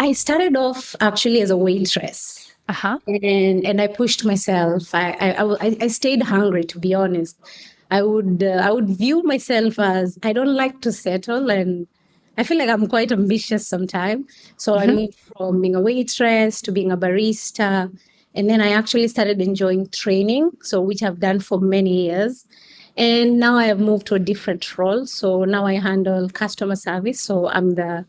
I started off actually as a waitress. Uh-huh. And I pushed myself. I stayed hungry, to be honest. I would view myself as I don't like to settle, and I feel like I'm quite ambitious sometimes. So I moved from being a waitress to being a barista, and then I actually started enjoying training, so which I've done for many years. And now I have moved to a different role. So now I handle customer service. So I'm the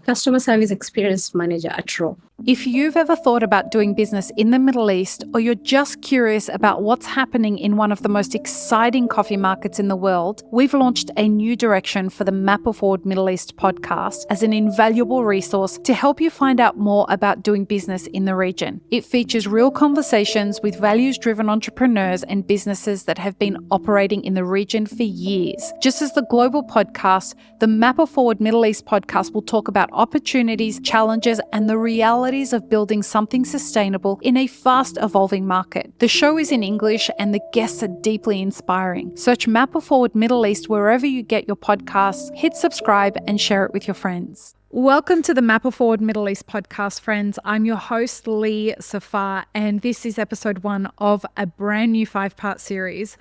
customer service experience manager at Raw. If you've ever thought about doing business in the Middle East, or you're just curious about what's happening in one of the most exciting coffee markets in the world, we've launched a new direction for the Map of Forward Middle East podcast as an invaluable resource to help you find out more about doing business in the region. It features real conversations with values-driven entrepreneurs and businesses that have been operating in the region for years. Just as the global podcast, the Map of Forward Middle East podcast will talk about opportunities, challenges, and the realities of building something sustainable in a fast evolving market. The show is in English and the guests are deeply inspiring. Search Map of Forward Middle East wherever you get your podcasts, hit subscribe and share it with your friends. Welcome to the Map of Forward Middle East podcast, friends. I'm your host, Lee Safar, and this is episode 1 of a brand new 5-part series.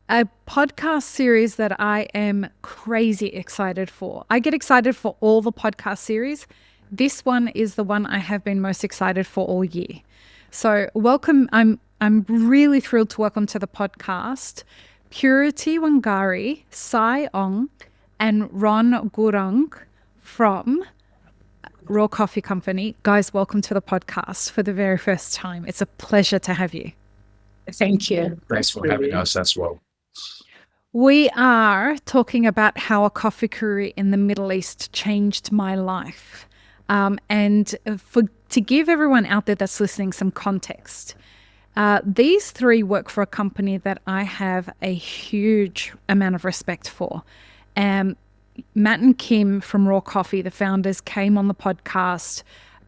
A podcast series that I am crazy excited for. I get excited for all the podcast series. This one is the one I have been most excited for all year. So welcome. I'm really thrilled to welcome to the podcast Purity Wangare, Sai On, and Ran Gurung from Raw Coffee Company. Guys, welcome to the podcast for the very first time. It's a pleasure to have you. Thank you. Thanks for having us as well. We are talking about how a coffee career in the Middle East changed my life. To give everyone out there that's listening some context, these three work for a company that I have a huge amount of respect for. Matt and Kim from Raw Coffee, the founders, came on the podcast,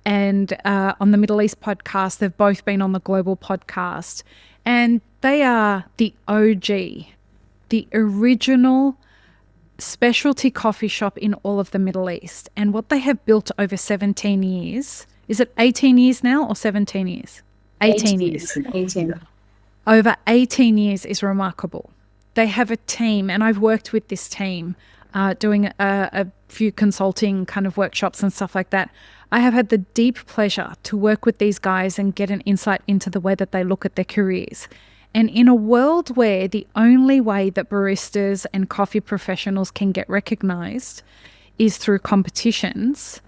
and on the Middle East podcast, they've both been on the global podcast, and they are the OG, the original specialty coffee shop in all of the Middle East. And what they have built over 17 years, is it 18 years now or 17 years? 18 years. 18. Over 18 years is remarkable. They have a team, and I've worked with this team doing a few consulting kind of workshops and stuff like that. I have had the deep pleasure to work with these guys and get an insight into the way that they look at their careers. And in a world where the only way that baristas and coffee professionals can get recognized is through competitions,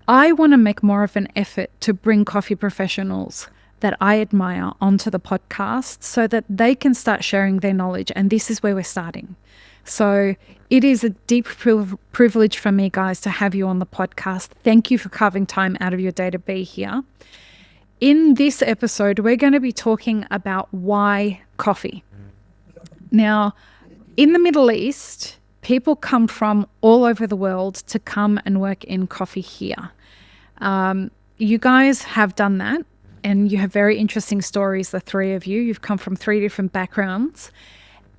I want to make more of an effort to bring coffee professionals that I admire onto the podcast so that they can start sharing their knowledge. And this is where we're starting. So it is a deep privilege for me, guys, to have you on the podcast. Thank you for carving time out of your day to be here. In this episode, we're going to be talking about why coffee. Now, in the Middle East, people come from all over the world to come and work in coffee here. You guys have done that, and you have very interesting stories, the three of you. You've come from 3 different backgrounds.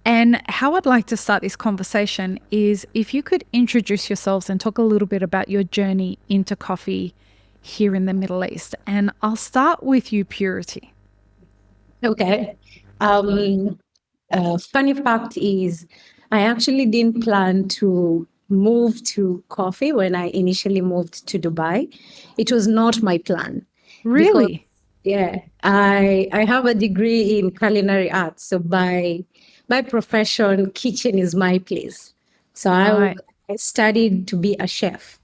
And how I'd like to start this conversation is if you could introduce yourselves and talk a little bit about your journey into coffee here in the Middle East. And I'll start with you, Purity. Okay. Funny fact is I actually didn't plan to move to coffee when I initially moved to Dubai. It was not my plan. Really? Because, I have a degree in culinary arts. So by profession, kitchen is my place. So I studied to be a chef.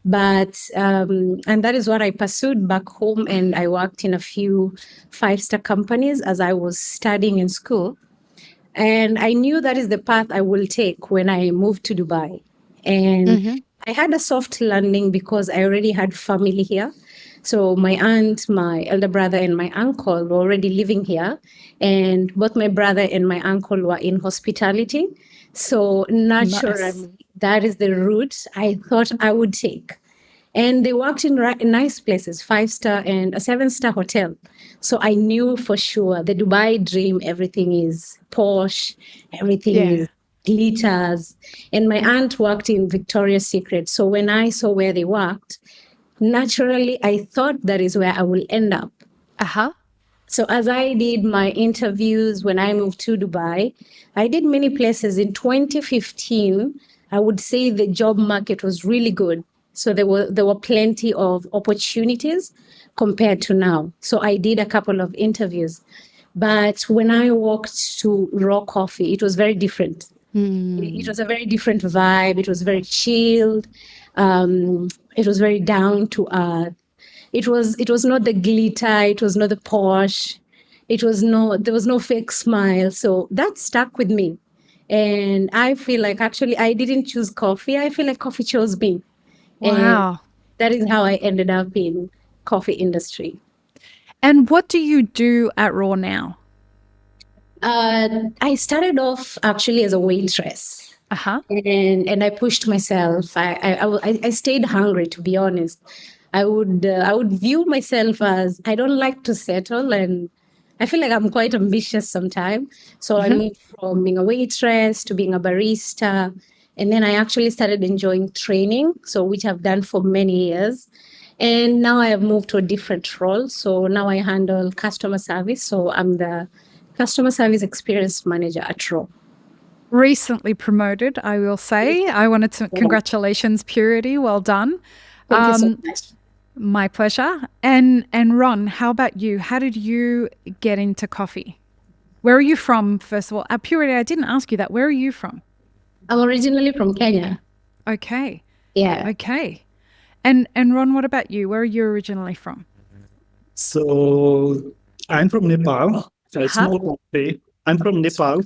But, and that is what I pursued back home. And I worked in a few 5-star companies as I was studying in school. And I knew that is the path I will take when I moved to Dubai. And I had a soft landing because I already had family here. So my aunt, my elder brother, and my uncle were already living here. And both my brother and my uncle were in hospitality. So naturally, that is the route I thought I would take. And they worked in nice places, 5-star and a 7-star hotel. So I knew for sure the Dubai dream, everything is posh, everything is glitters. And my aunt worked in Victoria's Secret. So when I saw where they worked, naturally, I thought that is where I will end up. Uh-huh. So as I did my interviews when I moved to Dubai, I did many places. In 2015, I would say the job market was really good. So there were plenty of opportunities compared to now. So I did a couple of interviews. But when I walked to Raw Coffee, it was very different. It was a very different vibe. It was very chilled. It was very down to earth. It was not the glitter. It was not the posh. There was no fake smile. So that stuck with me. And I feel like actually I didn't choose coffee. I feel like coffee chose me. And Wow. that is how I ended up in coffee industry. And what do you do at Raw now? I started off actually as a waitress. Uh-huh. And I pushed myself. I stayed hungry, to be honest. I would view myself as I don't like to settle, and I feel like I'm quite ambitious sometimes. So I moved from being a waitress to being a barista, and then I actually started enjoying training, so which I've done for many years. And now I have moved to a different role. So now I handle customer service. So I'm the customer service experience manager at Raw. Recently promoted, I will say. I wanted to congratulations, Purity. Well done. Thank you so much. My pleasure. And Ron, how about you? How did you get into coffee? Where are you from, first of all? Purity, I didn't ask you that. Where are you from? I'm originally from Kenya. Okay. Yeah. Okay. And Ron, what about you? Where are you originally from? So I'm from Nepal, a small country. I'm from Nepal,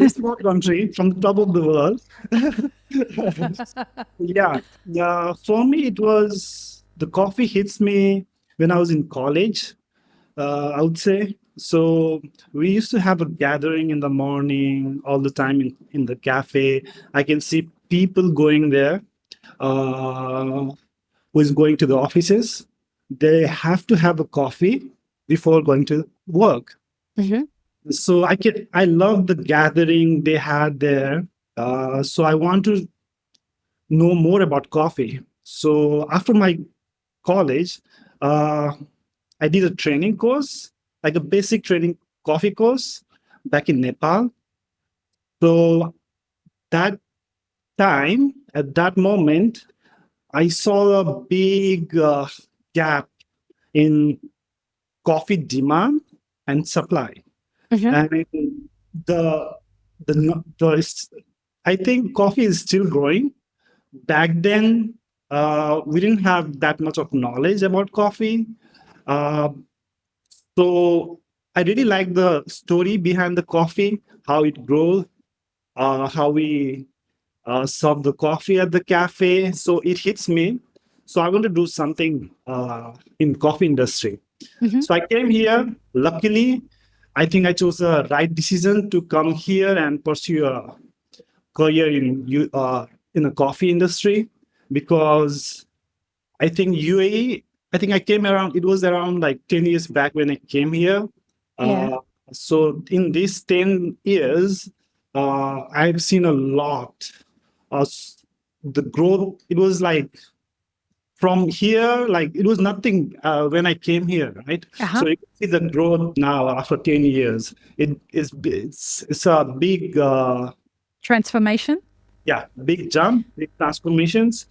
a small country from the top of the world. Yeah. For me, it was the coffee hits me when I was in college. I would say. So we used to have a gathering in the morning all the time in the cafe. I can see people going there who is going to the offices. They have to have a coffee before going to work. So I love the gathering they had there. So I want to know more about coffee. So after my college, uh, I did a training course, like a basic training coffee course back in Nepal. So that time, at that moment, I saw a big gap in coffee demand and supply. And the I think coffee is still growing. Back then, we didn't have that much of knowledge about coffee. Uh, so I really like the story behind the coffee, how it grows, how we serve the coffee at the cafe. So it hits me. So I want to do something in coffee industry. So I came here. Luckily, I think I chose the right decision to come here and pursue a career in a coffee industry because I think UAE. I think I came around. It was around like 10 years back when I came here. Yeah. So in these 10 years, I've seen a lot. The growth. It was like from here, like it was nothing when I came here, right? So you can see the growth now after 10 years. It's a big, Transformation? big jump, big transformations.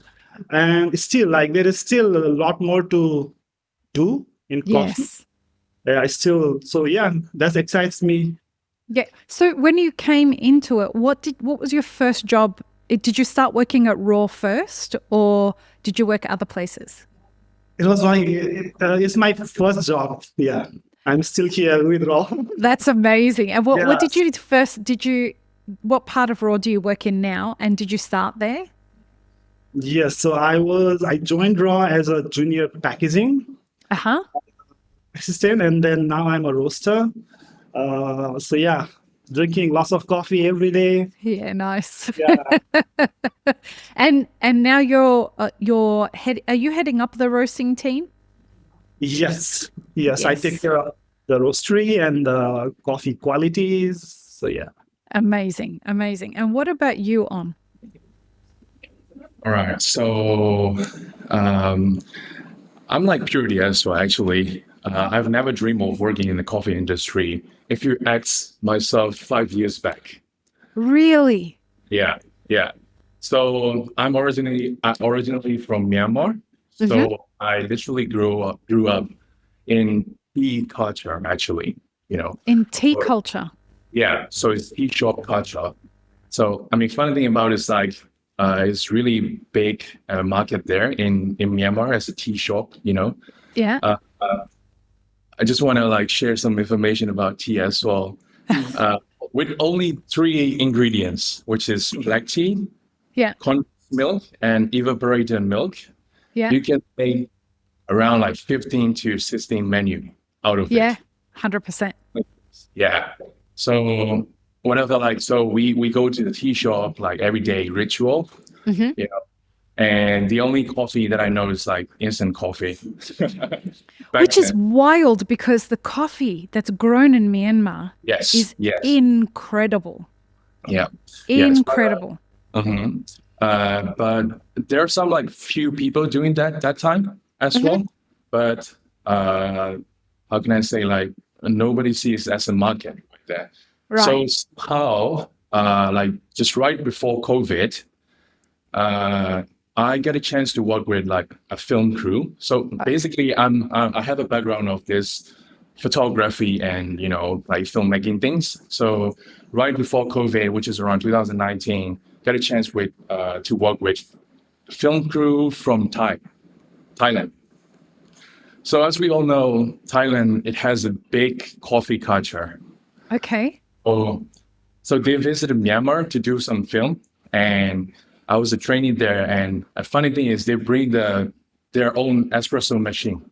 And still, like there is still a lot more to do in coffee. Yes. That excites me. Yeah. So when you came into it, what was your first job? Did you start working at Raw first, or did you work at other places? It's my first job. Yeah, I'm still here with Raw. That's amazing. And what did Yeah. you first? What part of Raw do you work in now? And did you start there? Yes, so I joined Raw as a junior packaging assistant, and then now I'm a roaster. Drinking lots of coffee every day. Yeah, nice. Yeah. And now you're are you heading up the roasting team? Yes. I Yes. take care of the roastery and the coffee qualities. So yeah. Amazing. And what about you, On? All right. So I'm like Purity as well, actually. I've never dreamed of working in the coffee industry. If you ask myself 5 years back. Really? Yeah, yeah. So I'm originally from Myanmar. Mm-hmm. So I literally grew up in tea culture, actually, you know. In tea So, culture. yeah, so it's tea shop culture. So I mean, funny thing about it is like it's really big market there in Myanmar as a tea shop, you know. Yeah. Uh, I just want to like share some information about tea as well. Uh, with only three ingredients, which is black tea, Yeah. condensed milk, and evaporated milk, Yeah. you can make around like 15 to 16 menu out of Yeah. it. 100%. Yeah. So whatever, like, so we go to the tea shop like every day ritual, Mm-hmm. you know, and the only coffee that I know is like instant coffee. Back Which is then. wild because the coffee that's grown in Myanmar Yes. is Yes. incredible. Yeah. Yes. Incredible. But there are some like few people doing that time as Mm-hmm. well. But how can I say, like, nobody sees as a market like that. So Right. somehow, like just right before COVID, I get a chance to work with like a film crew. So basically, I have a background of this photography and like filmmaking things. So right before COVID, which is around 2019, got a chance to work with film crew from Thailand. So as we all know, Thailand, it has a big coffee culture. Okay. Oh, so they visited Myanmar to do some film, and I was a trainee there. And a funny thing is, they bring their own espresso machine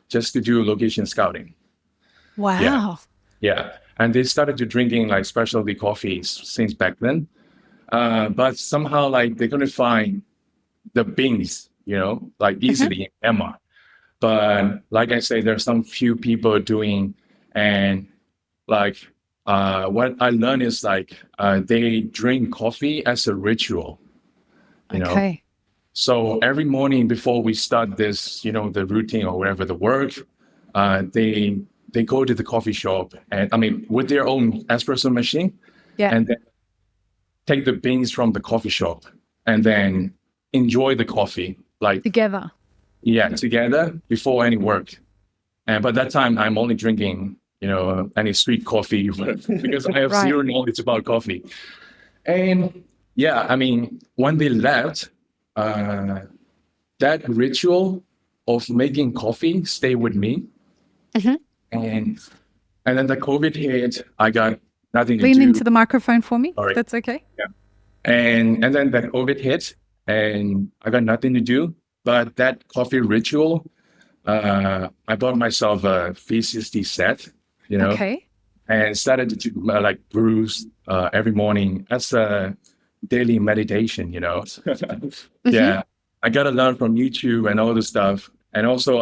just to do location scouting. Yeah, Wow. yeah, and they started to drinking like specialty coffees since back then. But somehow, like they couldn't find the beans, like Mm-hmm. easily in Myanmar. But like I say, there's some few people doing, and like what I learned is like they drink coffee as a ritual, you know. Okay. So every morning before we start this, the routine or whatever the work, they go to the coffee shop, and I mean with their own espresso machine, Yeah. and then take the beans from the coffee shop, and then enjoy the coffee like, Together. yeah, together before any work. And by that time, I'm only drinking, any sweet coffee because I have Right. zero knowledge about coffee. And yeah, I mean, when they left, uh, that ritual of making coffee stayed with me. Mm-hmm. And and then the COVID hit, I got nothing to Lean do. into the microphone for me. Sorry. That's okay. Yeah. And then the COVID hit, and I got nothing to do. But that coffee ritual, I bought myself a 360 set, Okay. and started to do, like brews every morning as a daily meditation, Yeah, I got to learn from YouTube and all this stuff. And also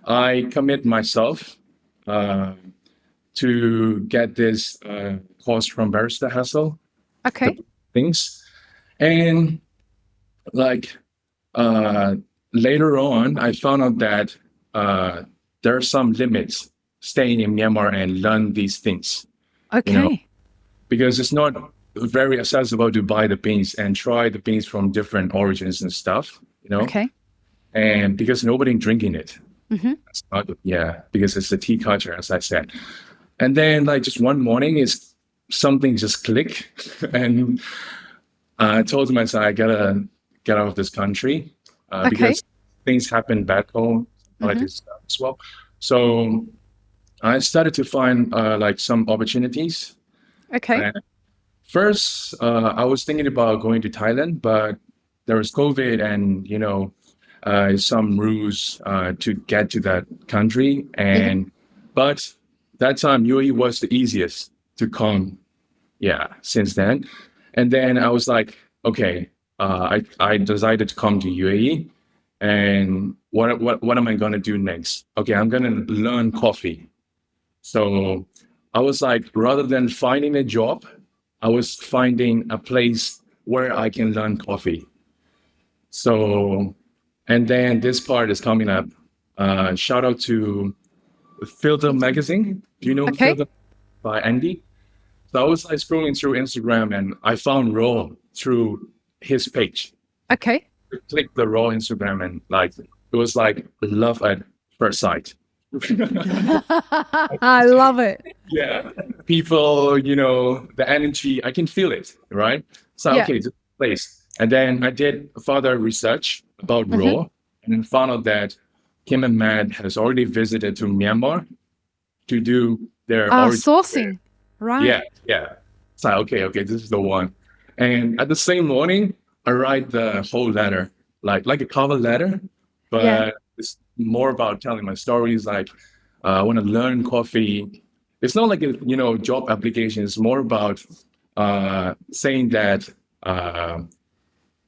I commit myself uh, to get this course from Barista Hustle, the Okay. things. And like uh, later on, I found out that there are some limits staying in Myanmar and learn these things, Okay. because it's not very accessible to buy the beans and try the beans from different origins and stuff, Okay. and because nobody drinking it. Mm-hmm. It's not, yeah, because it's the tea culture, as I said. And then like just one morning is something just click, and I told myself I gotta get out of this country Okay. because things happen back home, like this stuff as well. So I started to find like some opportunities. Okay. And first, I was thinking about going to Thailand, but there was COVID and some rules to get to that country. And but that time UAE was the easiest to come. Yeah, since then. And then I was like, okay, I decided to come to UAE, and what am I gonna do next? Okay, I'm gonna learn coffee. So I was like, rather than finding a job, I was finding a place where I can learn coffee. So, and then this part is coming up. Shout out to Filter Magazine. Do you know Filter by Andy? So I was like scrolling through Instagram and I found Raw through his page. Okay. Click the Raw Instagram and like it was like love at first sight. I love it. Yeah, people, the energy, I can feel it, right? So okay, this place. And then I did further research about Raw, and then found out that Kim and Matt has already visited to Myanmar to do their sourcing, right? Yeah. So okay, this is the one. And at the same morning, I write the whole letter, like a cover letter, but it's more about telling my stories. Like I want to learn coffee. It's not like a job application. It's more about saying that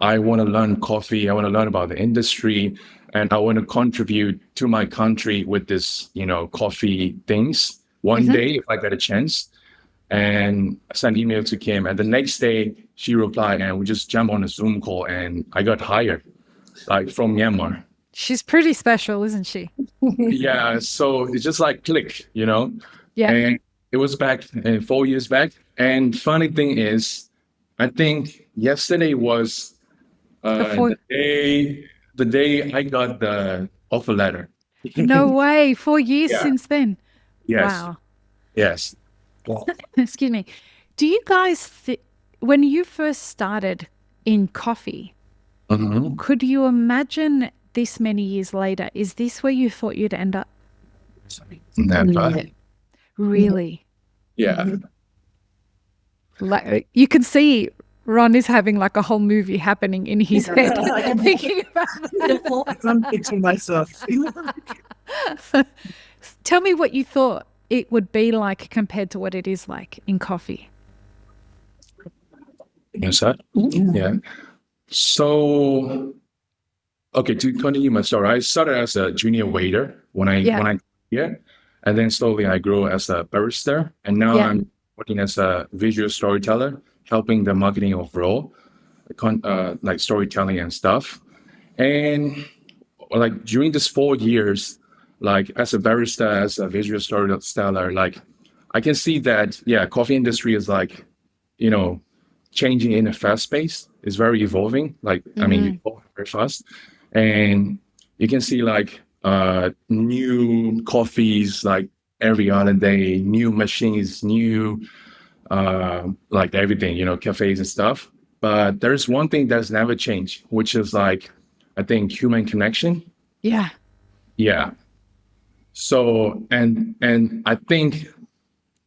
I want to learn coffee. I want to learn about the industry, and I want to contribute to my country with this coffee things one day if I get a chance. And I sent email to Kim, and the next day she replied, and we just jumped on a Zoom call, and I got hired, like from Myanmar. She's pretty special, isn't she? Yeah, so it just like click, Yeah. And it was back 4 years back. And funny thing is, I think yesterday was the day I got the offer letter. No way. 4 years since then. Yes. Wow. Yes. Excuse me. Do you guys, when you first started in coffee, could you imagine this many years later? Is this where you thought you'd end up? Never. Really? Yeah. Like you can see Ron is having like a whole movie happening in his head thinking about that. I'm picturing myself. Tell me what you thought it would be like compared to what it is like in coffee. Yes, sir. Yeah. So, okay, to continue my story, I started as a junior waiter when I and then slowly I grew as a barista, and now I'm working as a visual storyteller, helping the marketing of Raw, like storytelling and stuff. And like during this 4 years, like as a barista, as a visual storyteller, like I can see that coffee industry is like, changing in a fast pace. It's very evolving. Like I mean, very fast, and you can see like new coffees like every other day, new machines, new like everything, cafes and stuff. But there's one thing that's never changed, which is like I think human connection. Yeah. So and I think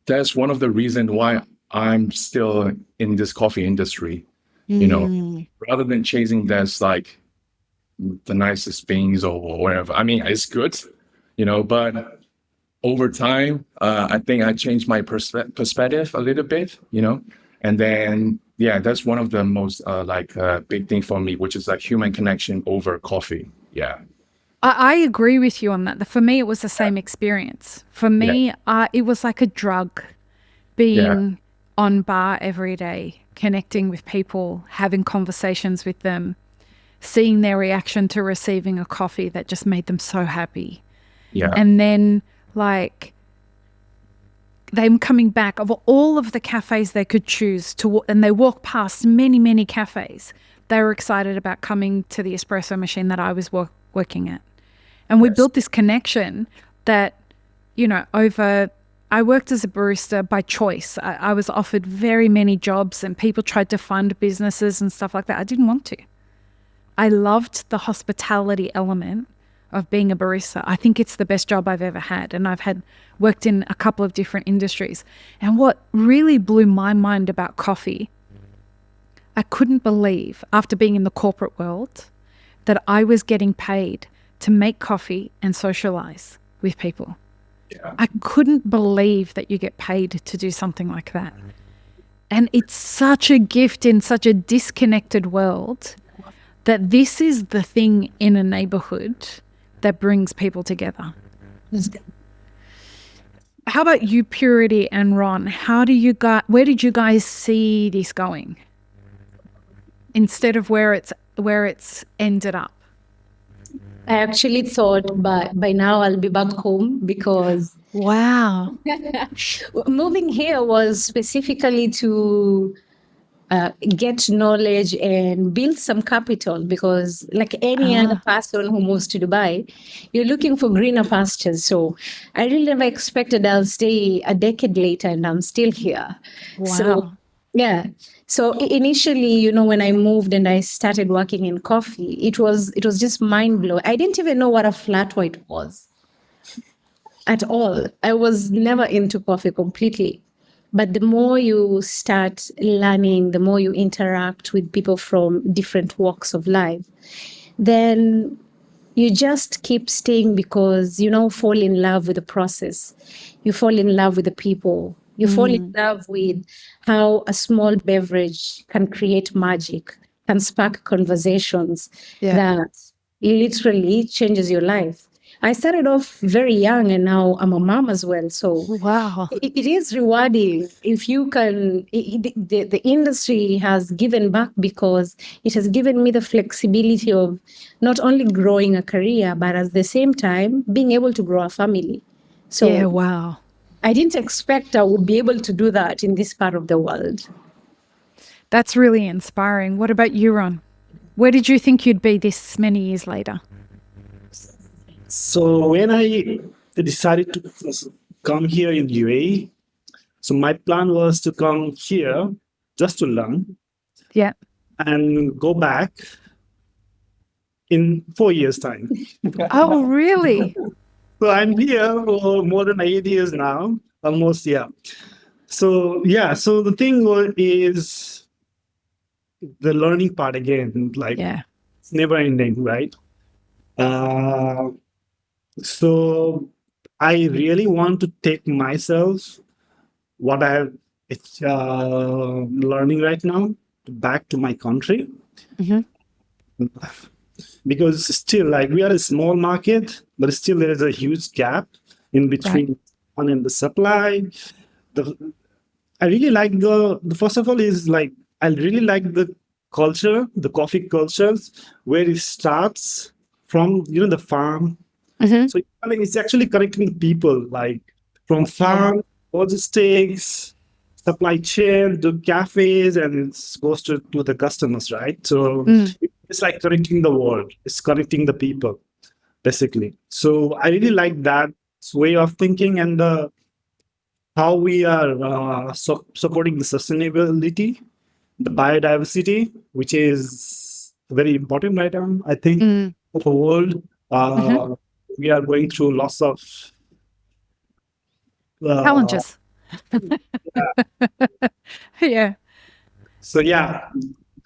that's one of the reasons why I'm still in this coffee industry. Rather than chasing this like the nicest things or whatever. I mean, it's good, but over time, I think I changed my perspective a little bit, and then, that's one of the most big thing for me, which is like human connection over coffee. Yeah. I agree with you on that. For me, it was the same experience. For me, it was like a drug, being on bar every day, connecting with people, having conversations with them, seeing their reaction to receiving a coffee that just made them so happy. Yeah. And then like them coming back of all of the cafes they could choose to, and they walk past many, many cafes. They were excited about coming to the espresso machine that I was working at. And we built this connection that, I worked as a barista by choice. I was offered very many jobs and people tried to fund businesses and stuff like that. I didn't want to. I loved the hospitality element of being a barista. I think it's the best job I've ever had. And I've worked in a couple of different industries. And what really blew my mind about coffee, I couldn't believe after being in the corporate world that I was getting paid to make coffee and socialize with people. Yeah. I couldn't believe that you get paid to do something like that. And it's such a gift in such a disconnected world that this is the thing in a neighborhood that brings people together. How about you, Purity and Ron? Where did you guys see this going? Instead of where it's where it's ended up? I actually thought by now I'll be back home because Wow. moving here was specifically to get knowledge and build some capital, because like any other person who moves to Dubai, you're looking for greener pastures. So I really never expected I'll stay a decade later and I'm still here. Wow. So yeah. So initially, you know, when I moved and I started working in coffee, it was just mind blowing. I didn't even know what a flat white was at all. I was never into coffee completely. But the more you start learning, the more you interact with people from different walks of life, then you just keep staying because you know, fall in love with the process. You fall in love with the people. You fall in love with how a small beverage can create magic, can spark conversations that literally changes your life. I started off very young and now I'm a mom as well. So Wow. it is rewarding if you can. The industry has given back because it has given me the flexibility of not only growing a career, but at the same time being able to grow a family. So Yeah, wow. I didn't expect I would be able to do that in this part of the world. That's really inspiring. What about you, Ron? Where did you think you'd be this many years later? So when I decided to come here in UAE, so my plan was to come here just to learn Yeah. and go back in 4 years' time. Oh, really? So I'm here for more than 8 years now, almost, yeah. So the thing is the learning part again, like it's never ending, right? So I really want to take myself, what I'm learning right now, back to my country. Because still, like, we are a small market, but still there is a huge gap in between on and the supply. I really like the first of all is like, I really like the culture, the coffee cultures, where it starts from, you know, the farm. So it's actually connecting people, like from farm, logistics, supply chain to cafes, and it's goes to the customers, right? So it's like connecting the world. It's connecting the people, basically. So I really like that way of thinking, and how we are supporting the sustainability, the biodiversity, which is very important right now, I think, for the world. We are going through lots of Challenges. Yeah. So yeah,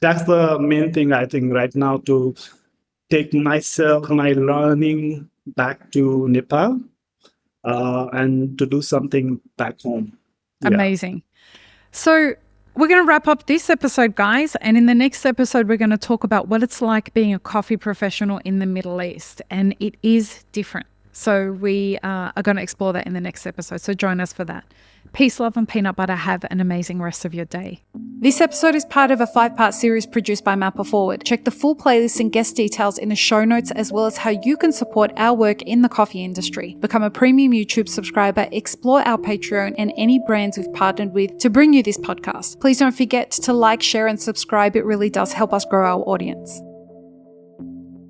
that's the main thing I think right now, to take myself, my learning back to Nepal, and to do something back home. Yeah. Amazing. So we're going to wrap up this episode, guys. And in the next episode, we're going to talk about what it's like being a coffee professional in the Middle East. And it is different. So we are going to explore that in the next episode. So join us for that. Peace, love, and peanut butter. Have an amazing rest of your day. This episode is part of a 5-part series produced by Mapper Forward. Check the full playlist and guest details in the show notes, as well as how you can support our work in the coffee industry. Become a premium YouTube subscriber, explore our Patreon and any brands we've partnered with to bring you this podcast. Please don't forget to like, share, and subscribe. It really does help us grow our audience.